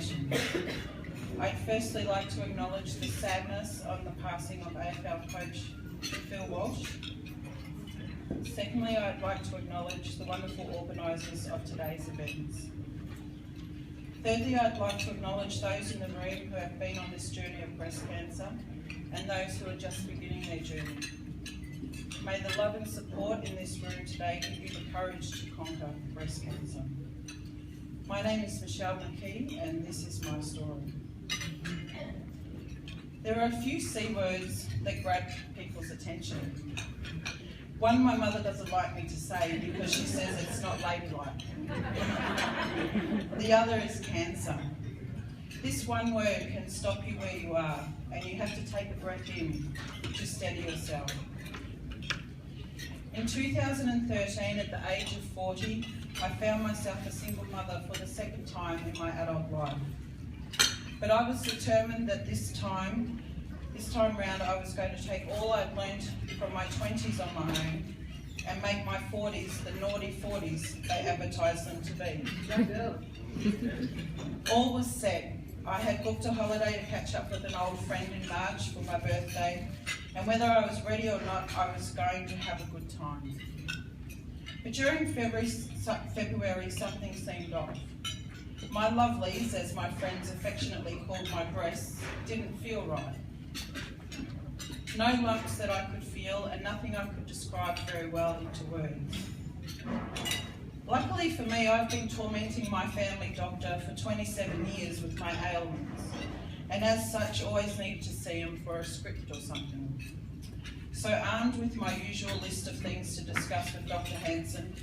presentation. I'd firstly like to acknowledge the sadness on the passing of AFL coach Phil Walsh. Secondly, I'd like to acknowledge the wonderful organisers of today's events. Thirdly, I'd like to acknowledge those in the room who have been on this journey of breast cancer and those who are just beginning their journey. May the love and support in this room today give you the courage to conquer breast cancer. My name is Shell-Lee-McKee and this is my story. There are a few C words that grab people's attention. One my mother doesn't like me to say because she says it's not ladylike. The other is cancer. This one word can stop you where you are and you have to take a breath in to steady yourself. In 2013, at the age of 40, I found myself a single mother for the second time in my adult life. But I was determined that this time round I was going to take all I'd learned from my 20s on my own and make my 40s the naughty 40s they advertised them to be. All was set. I had booked a holiday to catch up with an old friend in March for my birthday, and whether I was ready or not, I was going to have a good time. But during February something seemed off. My lovelies, as my friends affectionately called my breasts, didn't feel right. No lumps that I could feel and nothing I could describe very well into words. Luckily for me, I've been tormenting my family doctor for 27 years with my ailments, and as such always needed to see him for a script or something. So armed with my usual list of things to discuss with Dr. Hansen,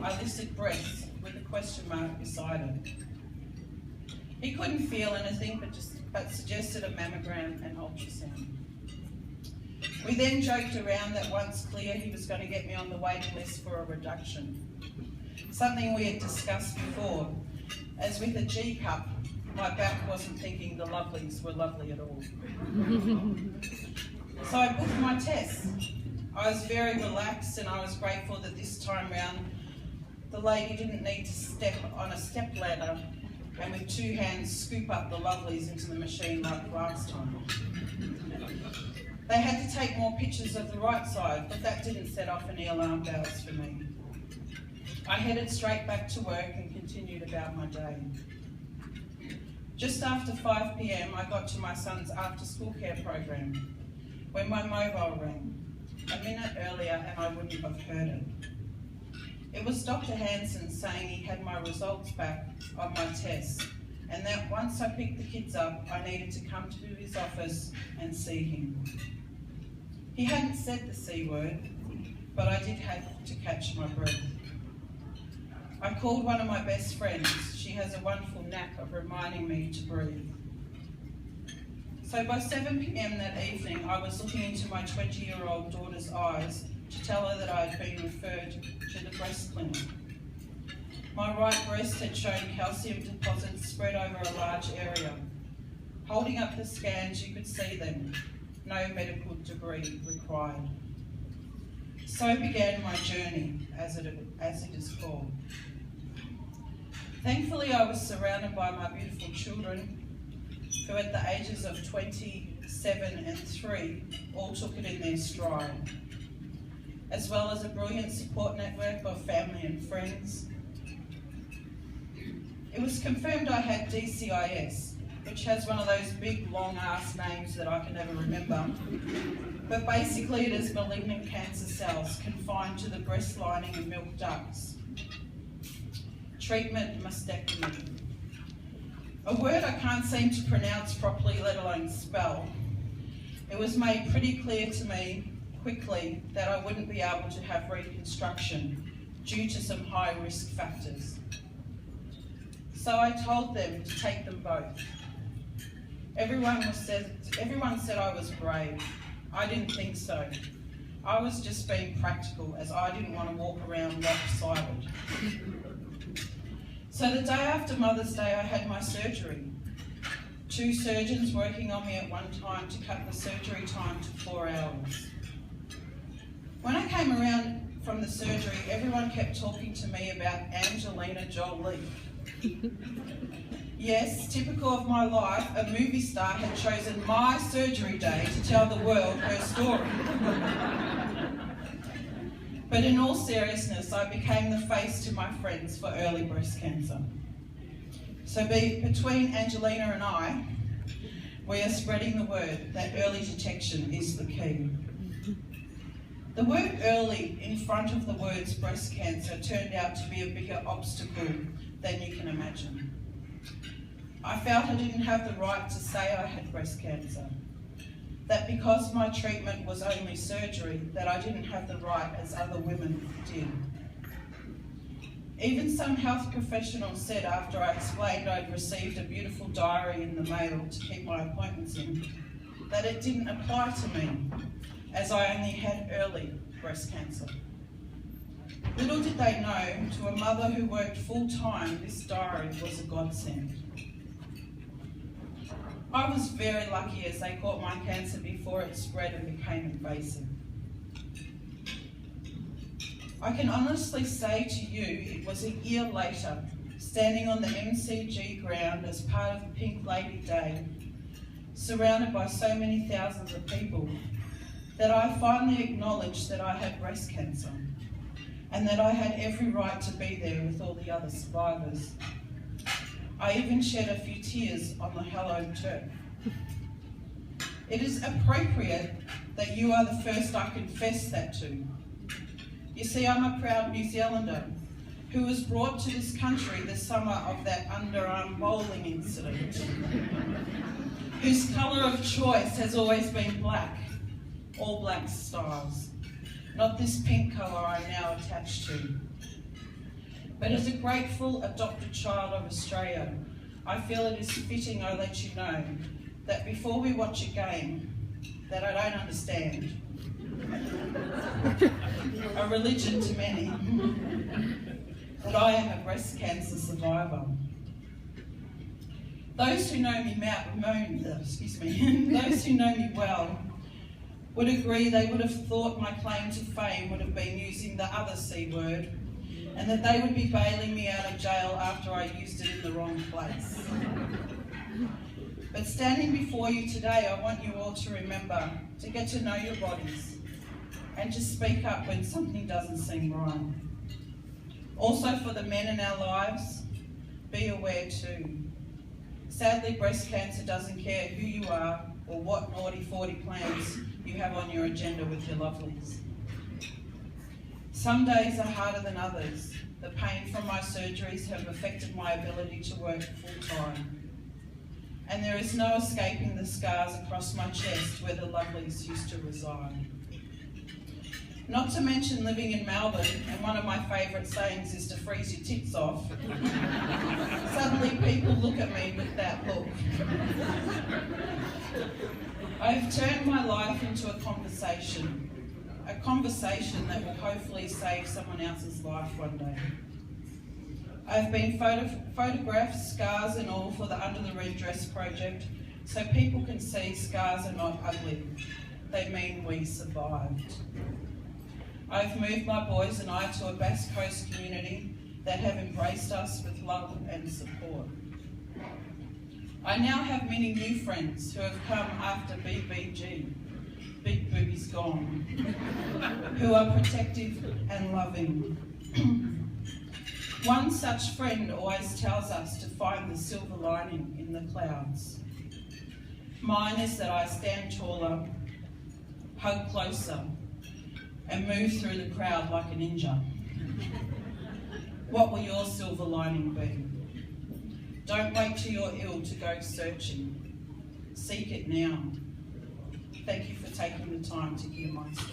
I listed breasts with a question mark beside it. He couldn't feel anything but suggested a mammogram and ultrasound. We then joked around that once clear he was going to get me on the waiting list for a reduction. Something we had discussed before, as with a G cup, my back wasn't thinking the lovelies were lovely at all. So I booked my tests. I was very relaxed and I was grateful that this time round the lady didn't need to step on a step ladder and with two hands scoop up the lovelies into the machine like last time. They had to take more pictures of the right side, but that didn't set off any alarm bells for me. I headed straight back to work and continued about my day. Just after 5 p.m, I got to my son's after-school care program when my mobile rang, a minute earlier, and I wouldn't have heard it. It was Dr. Hansen saying he had my results back on my tests, and that once I picked the kids up, I needed to come to his office and see him. He hadn't said the C word, but I did have to catch my breath. I called one of my best friends. She has a wonderful knack of reminding me to breathe. So by 7 p.m. that evening, I was looking into my 20-year-old daughter's eyes to tell her that I had been referred to the breast clinic. My right breast had shown calcium deposits spread over a large area. Holding up the scans, you could see them. No medical degree required. So began my journey, as it is called. Thankfully, I was surrounded by my beautiful children, who at the ages of 20, 7 and 3 all took it in their stride, as well as a brilliant support network of family and friends. It was confirmed I had DCIS, which has one of those big long-ass names that I can never remember, but basically it is malignant cancer cells confined to the breast lining and milk ducts. Treatment, mastectomy. A word I can't seem to pronounce properly, let alone spell. It was made pretty clear to me quickly that I wouldn't be able to have reconstruction due to some high risk factors. So I told them to take them both. Everyone said I was brave. I didn't think so. I was just being practical, as I didn't want to walk around lopsided. So the day after Mother's Day, I had my surgery. 2 surgeons working on me at one time to cut the surgery time to 4 hours. When I came around from the surgery, everyone kept talking to me about Angelina Jolie. Yes, typical of my life, a movie star had chosen my surgery day to tell the world her story. But in all seriousness, I became the face to my friends for early breast cancer. So between Angelina and I, we are spreading the word that early detection is the key. The word early in front of the words breast cancer turned out to be a bigger obstacle than you can imagine. I felt I didn't have the right to say I had breast cancer. That because my treatment was only surgery, that I didn't have the right as other women did. Even some health professionals said after I explained I'd received a beautiful diary in the mail to keep my appointments in, that it didn't apply to me, as I only had early breast cancer. Little did they know, to a mother who worked full-time, this diary was a godsend. I was very lucky as they caught my cancer before it spread and became invasive. I can honestly say to you it was a year later, standing on the MCG ground as part of Pink Lady Day, surrounded by so many thousands of people, that I finally acknowledged that I had breast cancer and that I had every right to be there with all the other survivors. I even shed a few tears on the hallowed turf. It is appropriate that you are the first I confess that to. You see, I'm a proud New Zealander who was brought to this country the summer of that underarm bowling incident, whose colour of choice has always been black, all black stars, not this pink colour I'm now attached to. But as a grateful adopted child of Australia, I feel it is fitting I let you know that before we watch a game that I don't understand, a religion to many, that I am a breast cancer survivor. Those who know me those who know me well would agree they would have thought my claim to fame would have been using the other C word, and that they would be bailing me out of jail after I used it in the wrong place. But standing before you today, I want you all to remember to get to know your bodies and to speak up when something doesn't seem right. Also for the men in our lives, be aware too. Sadly, breast cancer doesn't care who you are or what naughty 40 plans you have on your agenda with your lovelies. Some days are harder than others. The pain from my surgeries have affected my ability to work full time. And there is no escaping the scars across my chest where the lovelies used to reside. Not to mention living in Melbourne, and one of my favourite sayings is to freeze your tits off. Suddenly people look at me with that look. I've turned my life into a conversation that will hopefully save someone else's life one day. I've been photographed, scars and all, for the Under the Red Dress project, so people can see scars are not ugly. They mean we survived. I've moved my boys and I to a Bass Coast community that have embraced us with love and support. I now have many new friends who have come after BBG, Big Boobies Gone, who are protective and loving. One such friend always tells us to find the silver lining in the clouds. Mine is that I stand taller, hug closer, and move through the crowd like a ninja. What will your silver lining be? Don't wait till you're ill to go searching. Seek it now. Thank you for taking the time to hear my story.